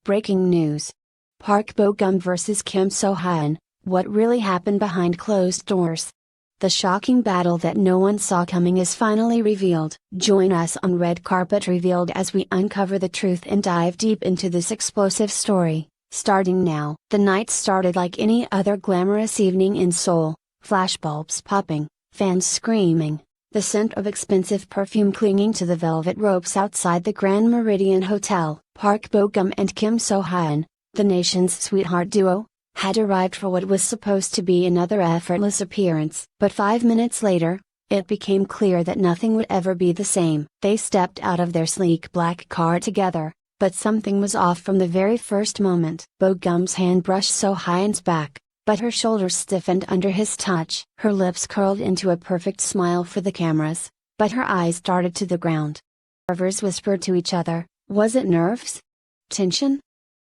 Breaking news. Park Bo-gum vs Kim So-hyun, what really happened behind closed doors? The shocking battle that no one saw coming is finally revealed. Join us on Red Carpet Revealed as we uncover the truth and dive deep into this explosive story, starting now. The night started like any other glamorous evening in Seoul, flashbulbs popping, fans screaming, the scent of expensive perfume clinging to the velvet ropes outside the Grand Meridian Hotel. Park Bo-gum and Kim So-hyun, the nation's sweetheart duo, had arrived for what was supposed to be another effortless appearance. But 5 minutes later, it became clear that nothing would ever be the same. They stepped out of their sleek black car together, but something was off from the very first moment. Bo-gum's hand brushed So-hyun's back, but her shoulders stiffened under his touch. Her lips curled into a perfect smile for the cameras, but her eyes darted to the ground. Observers whispered to each other, was it nerves? Tension?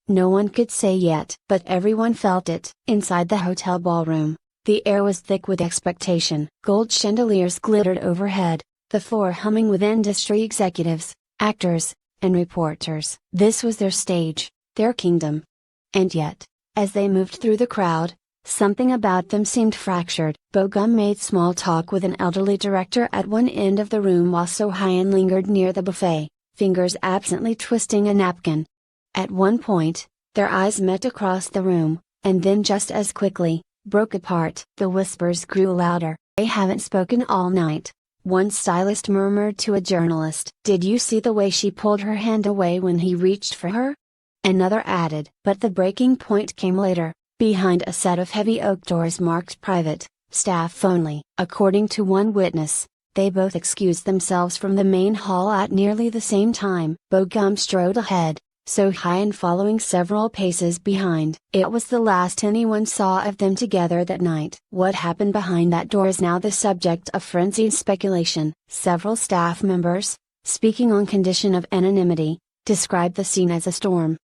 No one could say yet, but everyone felt it. Inside the hotel ballroom, the air was thick with expectation. Gold chandeliers glittered overhead, the floor humming with industry executives, actors, and reporters. This was their stage, their kingdom. And yet, as they moved through the crowd, something about them seemed fractured. Bo-gum made small talk with an elderly director at one end of the room while So-hyun lingered near the buffet, fingers absently twisting a napkin. At one point, their eyes met across the room, and then just as quickly, broke apart. The whispers grew louder. They haven't spoken all night, one stylist murmured to a journalist. Did you see the way she pulled her hand away when he reached for her? Another added. But the breaking point came later, behind a set of heavy oak doors marked private, staff only. According to one witness, they both excused themselves from the main hall at nearly the same time. Bo-gum strode ahead, So-hyun following several paces behind. It was the last anyone saw of them together that night. What happened behind that door is now the subject of frenzied speculation. Several staff members, speaking on condition of anonymity, described the scene as a storm.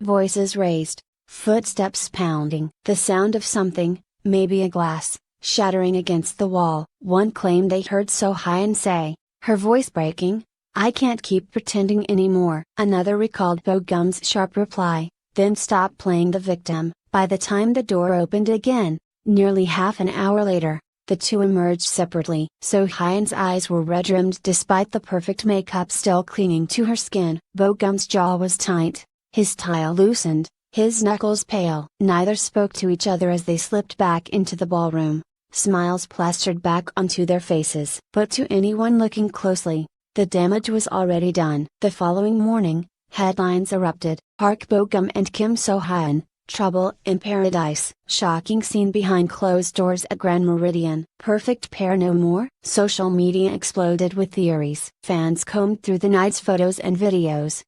Voices raised, footsteps pounding, the sound of something, maybe a glass, shattering against the wall. One claimed they heard So-hyun say, her voice breaking, I can't keep pretending anymore. Another recalled Bo-gum's sharp reply, then stopped playing the victim. By the time the door opened again, nearly half an hour later, the two emerged separately. So-hyun's eyes were red-rimmed despite the perfect makeup still clinging to her skin. Bo-gum's jaw was tight, his tie loosened, his knuckles pale. Neither spoke to each other as they slipped back into the ballroom, smiles plastered back onto their faces. But to anyone looking closely, the damage was already done. The following morning, headlines erupted. Park Bo-gum and Kim So-hyun, trouble in paradise. Shocking scene behind closed doors at Grand Meridian. Perfect pair no more? Social media exploded with theories. Fans combed through the night's photos and videos,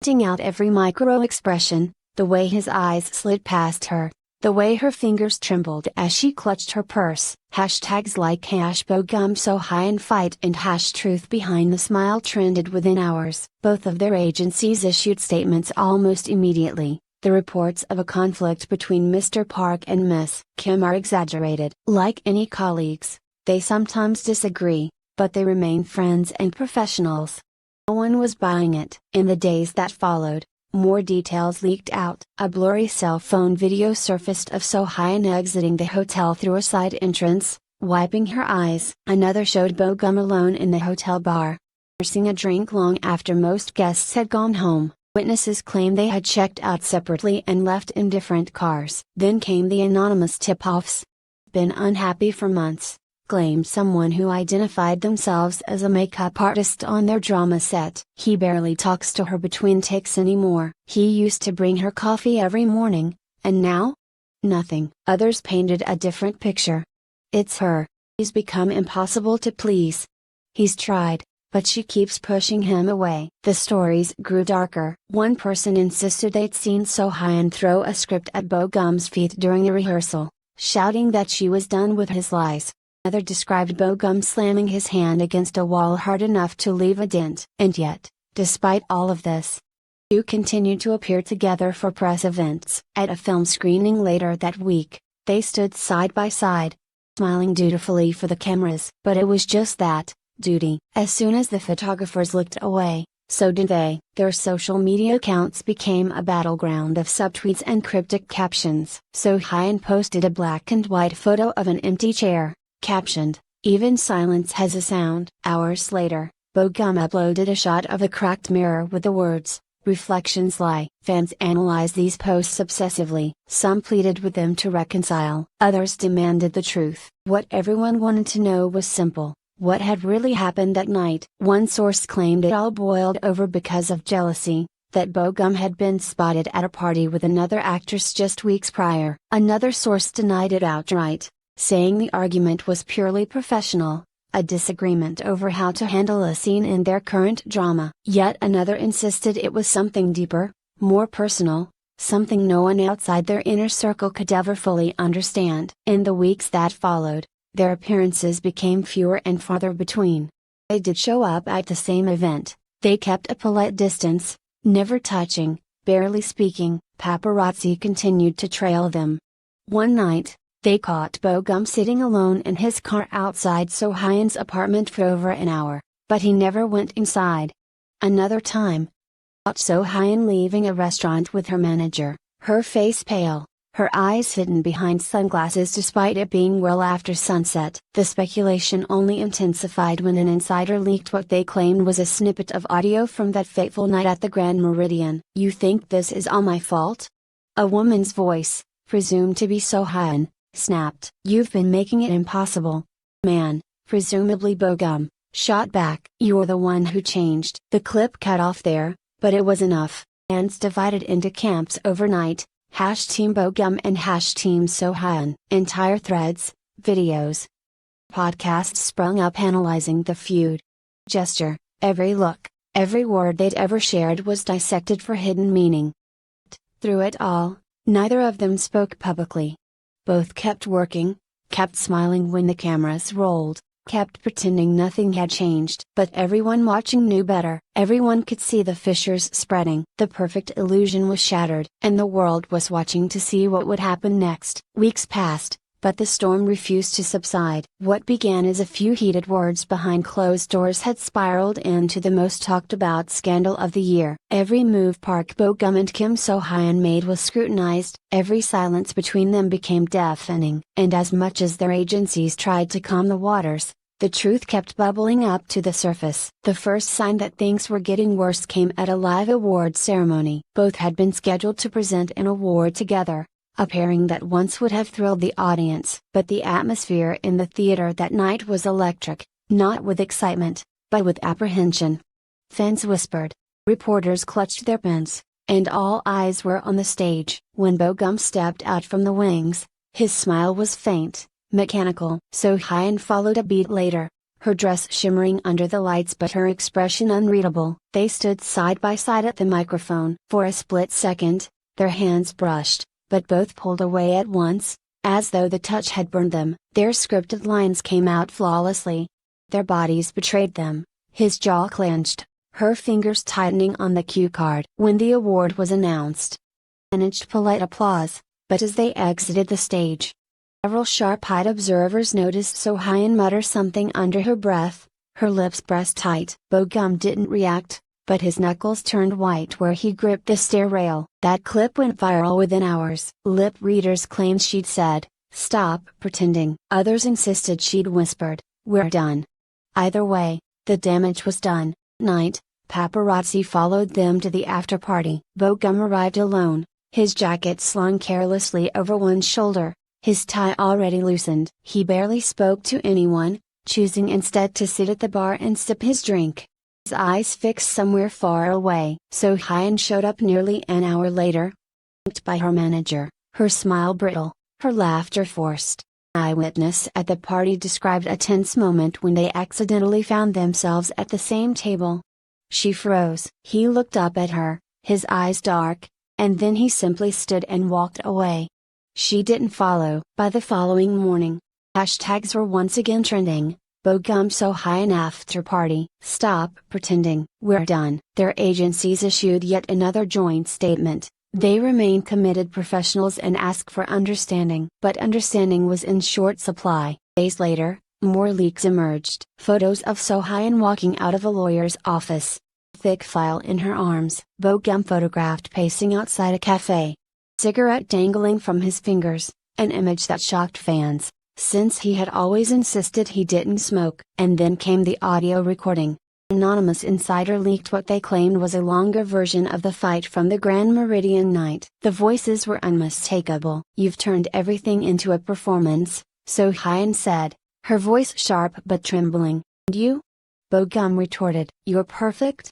pointing out every micro expression, the way his eyes slid past her, the way her fingers trembled as she clutched her purse. Hashtags like #Bo-gum So-hyun fight and #truth behind the smile trended within hours. Both of their agencies issued statements almost immediately. The reports of a conflict between Mr. Park and Miss Kim are exaggerated. Like any colleagues, they sometimes disagree, but they remain friends and professionals. No one was buying it. In the days that followed, more details leaked out. A blurry cell phone video surfaced of So-hyun exiting the hotel through a side entrance, wiping her eyes. Another showed Bo-gum alone in the hotel bar, nursing a drink long after most guests had gone home. Witnesses claim they had checked out separately and left in different cars. Then came the anonymous tip-offs. Been unhappy for months, claimed someone who identified themselves as a makeup artist on their drama set. He barely talks to her between takes anymore. He used to bring her coffee every morning, and now? Nothing. Others painted a different picture. It's her. He's become impossible to please. He's tried, but she keeps pushing him away. The stories grew darker. One person insisted they'd seen So-hyun throw a script at Bo-gum's feet during a rehearsal, shouting that she was done with his lies. Another described Bo-gum slamming his hand against a wall hard enough to leave a dent. And yet, despite all of this, the two continued to appear together for press events. At a film screening later that week, they stood side by side, smiling dutifully for the cameras. But it was just that, duty. As soon as the photographers looked away, So did they. Their social media accounts became a battleground of subtweets and cryptic captions. So Hyun posted a black and white photo of an empty chair, captioned, "Even silence has a sound." Hours later, Bogum uploaded a shot of a cracked mirror with the words, "Reflections lie." Fans analyzed these posts obsessively. Some pleaded with them to reconcile. Others demanded the truth. What everyone wanted to know was simple. What had really happened that night? One source claimed it all boiled over because of jealousy, that Bogum had been spotted at a party with another actress just weeks prior. Another source denied it outright, saying the argument was purely professional, a disagreement over how to handle a scene in their current drama. Yet another insisted it was something deeper, more personal, something no one outside their inner circle could ever fully understand. In the weeks that followed, their appearances became fewer and farther between. They did show up at the same event. They kept a polite distance, never touching, barely speaking. Paparazzi continued to trail them. One night, they caught Bogum sitting alone in his car outside So Hyun's apartment for over an hour, but he never went inside. Another time, caught So Hyun leaving a restaurant with her manager, her face pale, her eyes hidden behind sunglasses despite it being well after sunset. The speculation only intensified when an insider leaked what they claimed was a snippet of audio from that fateful night at the Grand Meridian. "You think this is all my fault?" A woman's voice, presumed to be So Hyun, snapped. "You've been making it impossible." Man, presumably Bogum, shot back. "You're the one who changed." The clip cut off there, but it was enough. Fans divided into camps overnight. #Team Bogum and #Team So Hyun. Entire threads, videos, podcasts sprung up analyzing the feud. Gesture, every look, every word they'd ever shared was dissected for hidden meaning. Through it all, neither of them spoke publicly. Both kept working, kept smiling when the cameras rolled, kept pretending nothing had changed. But everyone watching knew better. Everyone could see the fissures spreading. The perfect illusion was shattered, and the world was watching to see what would happen next. Weeks passed, but the storm refused to subside. What began as a few heated words behind closed doors had spiraled into the most talked about scandal of the year. Every move Park Bo-gum and Kim So-hyun made was scrutinized. Every silence between them became deafening. And as much as their agencies tried to calm the waters, the truth kept bubbling up to the surface. The first sign that things were getting worse came at a live award ceremony. Both had been scheduled to present an award together, a pairing that once would have thrilled the audience. But the atmosphere in the theater that night was electric, not with excitement, but with apprehension. Fans whispered, reporters clutched their pens, and all eyes were on the stage. When Bo-gum stepped out from the wings, his smile was faint, mechanical. So-hyun followed a beat later, her dress shimmering under the lights but her expression unreadable. They stood side by side at the microphone. For a split second, their hands brushed, but both pulled away at once, as though the touch had burned them. Their scripted lines came out flawlessly. Their bodies betrayed them. His jaw clenched, her fingers tightening on the cue card. When the award was announced, managed polite applause, but as they exited the stage, several sharp-eyed observers noticed So-hyun mutter something under her breath, her lips pressed tight. Bo-gum didn't react, but his knuckles turned white where he gripped the stair rail. That clip went viral within hours. Lip readers claimed she'd said, "Stop pretending." Others insisted she'd whispered, "We're done." Either way, the damage was done. Night, paparazzi followed them to the after-party. Bo-gum arrived alone, his jacket slung carelessly over one shoulder, his tie already loosened. He barely spoke to anyone, choosing instead to sit at the bar and sip his drink, his eyes fixed somewhere far away. So-hyun showed up nearly an hour later, flanked by her manager, her smile brittle, her laughter forced. Eyewitness at the party described a tense moment when they accidentally found themselves at the same table. She froze. He looked up at her, his eyes dark, and then he simply stood and walked away. She didn't follow. By the following morning, hashtags were once again trending. Bo-gum So-hyun after party. Stop pretending. We're done. Their agencies issued yet another joint statement. They remain committed professionals and ask for understanding. But understanding was in short supply. Days later, more leaks emerged. Photos of So-hyun walking out of a lawyer's office. thick file in her arms. Bogum photographed pacing outside a cafe. Cigarette dangling from his fingers, an image that shocked fans, since he had always insisted he didn't smoke. And then came the audio recording. Anonymous insider leaked what they claimed was a longer version of the fight from the Grand Meridian night. The voices were unmistakable. "You've turned everything into a performance," So Hyun said, her voice sharp but trembling. "And you?" Bogum retorted, "You're perfect?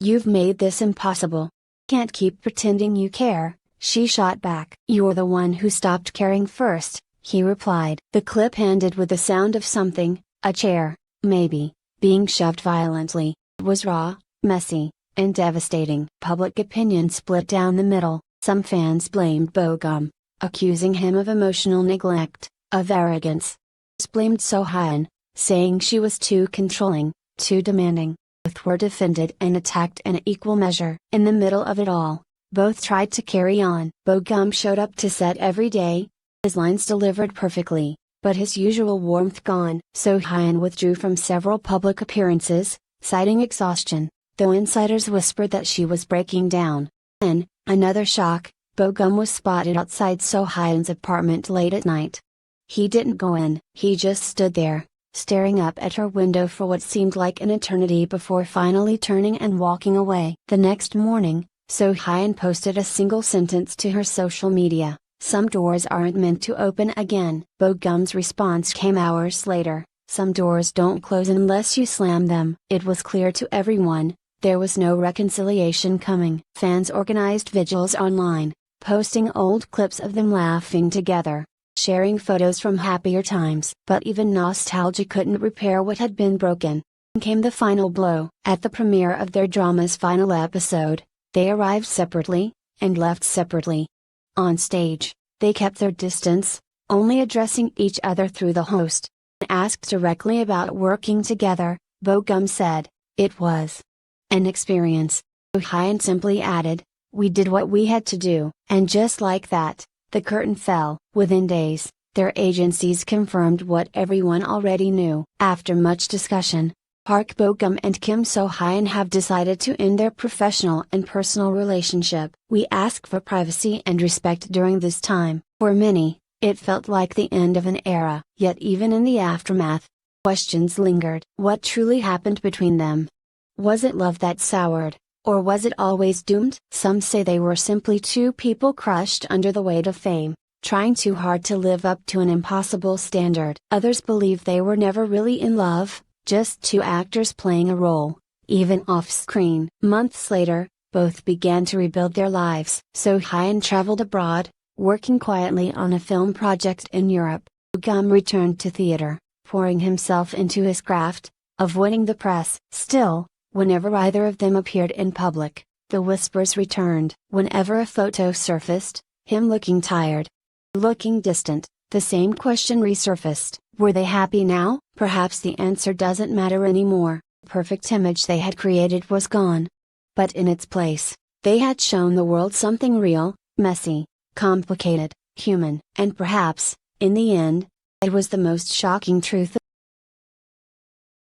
You've made this impossible. Can't keep pretending you care," she shot back. "You're the one who stopped caring first," he replied. The clip ended with the sound of something, a chair, maybe, being shoved violently. It was raw, messy, and devastating. Public opinion split down the middle. Some fans blamed Bogum, accusing him of emotional neglect, of arrogance. Others blamed Hyun, saying she was too controlling, too demanding. Both were defended and attacked in equal measure. In the middle of it all, both tried to carry on. Bogum showed up to set every day, his lines delivered perfectly, but his usual warmth gone. Hyun withdrew from several public appearances, citing exhaustion, though insiders whispered that she was breaking down. Then, another shock, Bogum was spotted outside Hyun's apartment late at night. He didn't go in. He just stood there, staring up at her window for what seemed like an eternity before finally turning and walking away. The next morning, Hyun posted a single sentence to her social media: "Some doors aren't meant to open again." Bogum's response came hours later: "Some doors don't close unless you slam them." It was clear to everyone, there was no reconciliation coming. Fans organized vigils online, posting old clips of them laughing together, sharing photos from happier times. But even nostalgia couldn't repair what had been broken. Came the final blow. At the premiere of their drama's final episode, they arrived separately, and left separately. On stage, they kept their distance, only addressing each other through the host. Asked directly about working together, Bogum said, "It was an experience." Hyun simply added, "We did what we had to do." And just like that, the curtain fell. Within days, their agencies confirmed what everyone already knew. After much discussion, Park Bogum and Kim Hyun have decided to end their professional and personal relationship. "We ask for privacy and respect during this time." For many, it felt like the end of an era. Yet even in the aftermath, questions lingered. What truly happened between them? Was it love that soured, or was it always doomed? Some say they were simply two people crushed under the weight of fame, trying too hard to live up to an impossible standard. Others believe they were never really in love, just two actors playing a role, even off-screen. Months later, both began to rebuild their lives. Hyun traveled abroad, working quietly on a film project in Europe. Bogum returned to theater, pouring himself into his craft, avoiding the press. Still, whenever either of them appeared in public, the whispers returned. Whenever a photo surfaced, him looking tired, looking distant, the same question resurfaced: were they happy now? Perhaps the answer doesn't matter anymore. The perfect image they had created was gone. But in its place, they had shown the world something real, messy, complicated, human. And perhaps, in the end, it was the most shocking truth